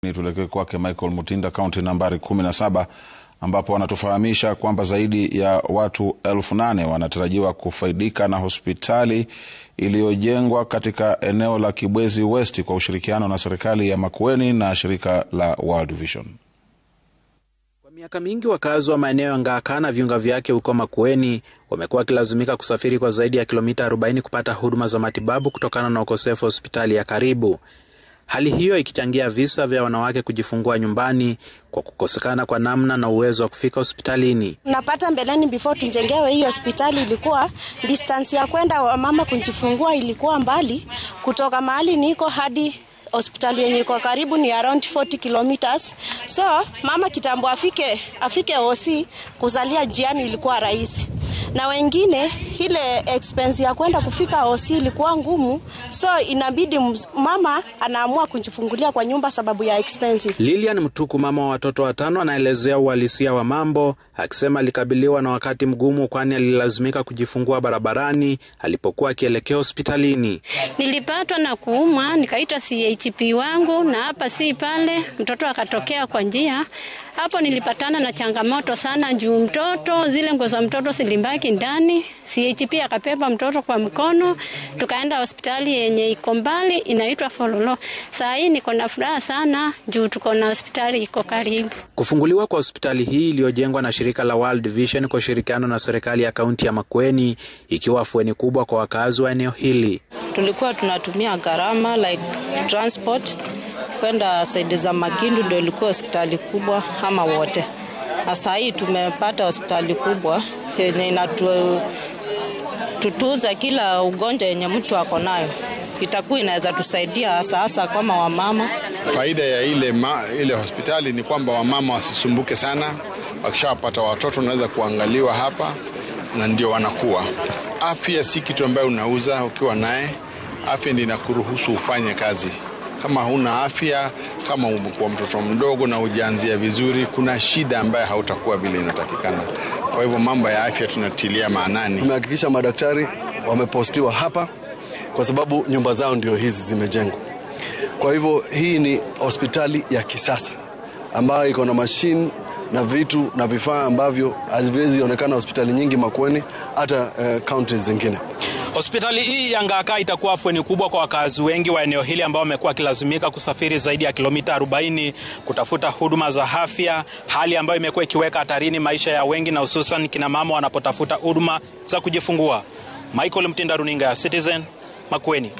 Tulekee kwake Michael Mutinda, kaunti nambari 17, ambapo wanatufahamisha kwamba zaidi ya watu 8,000 wanatarajiwa kufaidika na hospitali iliyojengwa katika eneo la Kibwezi West kwa ushirikiano na serikali ya Makueni na shirika la World Vision. Kwa miaka mingi wakazi wa maeneo ya Ngaka na viunga vyake huko Makueni wamekuwa wakilazimika kusafiri kwa zaidi ya kilomita 40 kupata huduma za matibabu kutokana na ukosefu wa hospitali ya karibu. Hali hiyo ikichangia visa vya wanawake kujifungua nyumbani kwa kukosekana kwa namna na uwezo wa kufika hospitalini. Napata mbeleni before tujengewe hii hospitali ilikuwa distance ya kwenda mama kujifungua ilikuwa mbali kutoka mahali niko hadi hospitali yenye iko karibu ni around 40 kilometers. So mama kitambo afike OC kuzalia jiani ilikuwa rahisi. Na wengine ile expense ya kwenda kufika OC ilikuwa ngumu, so inabidi mama anaamua kujifungulia kwa nyumba sababu ya expensive. Lilian Mtuku, mama wa watoto 5, anaelezea uhalisia wa mambo, akisema alikabiliwa na wakati mgumu kwani alilazimika kujifungua barabarani alipokuwa akielekea hospitalini. Nilipatwa na kuumwa, nikaita CHP wangu na hapa si pale, mtoto akatokea kwa njia. Hapo nilipatana na changamoto sana juu mtoto, zile nguo za mtoto zilimbaki ndani. CHP akapepa mtoto kwa mkono, tukaenda hospitali yenye iko mbali inaitwa Fololo. Saa hii niko na furaha sana juu tuko na hospitali iko karibu. Kufunguliwa kwa hospitali hii iliyojengwa na shirika la World Vision kwa ushirikiano na serikali ya kaunti ya Makueni ikiwa afueni kubwa kwa wakazi wa eneo hili. Tulikuwa tunatumia gharama like transport kwenda saidi za Makindu, ndio ilikuwa hospitali kubwa ama wote. Sasa hii tumepata hospitali kubwa yenye inatutunza kila ugonjwa yenye mtu ako nayo. Itakuwa inaweza tusaidia hasa kama wamama. Faida ya ile hospitali ni kwamba wamama wasisumbuke sana, wakishapata watoto wanaweza kuangaliwa hapa na ndio wanakuwa. Afya si kitu ambayo unauza ukiwa naye. Afya ndio inakuruhusu ufanye kazi. Kama huna afya, kama umekuwa mtoto mdogo na hujaanzia vizuri, kuna shida ambayo hautakuwa vile inatakikana. Kwa hivyo mambo ya afya tunatilia maanani. Tumehakikisha madaktari wamepostiwa hapa kwa sababu nyumba zao ndio hizi zimejengwa. Kwa hivyo hii ni hospitali ya kisasa ambayo iko na mashine na vitu na vifaa ambavyo haziwezi onekana hospitali nyingi Makueni hata counties zingine. Hospitali hii ya Ngaka itakuwa afueni kubwa kwa wakazi wengi wa eneo hili ambao wamekuwa wakilazimika kusafiri zaidi ya kilomita 40 kutafuta huduma za afya, hali ambayo imekuwa ikiweka hatarini maisha ya wengi na hususan kina mama wanapotafuta huduma za kujifungua. Michael Mutinda, runinga ya Citizen, Makueni.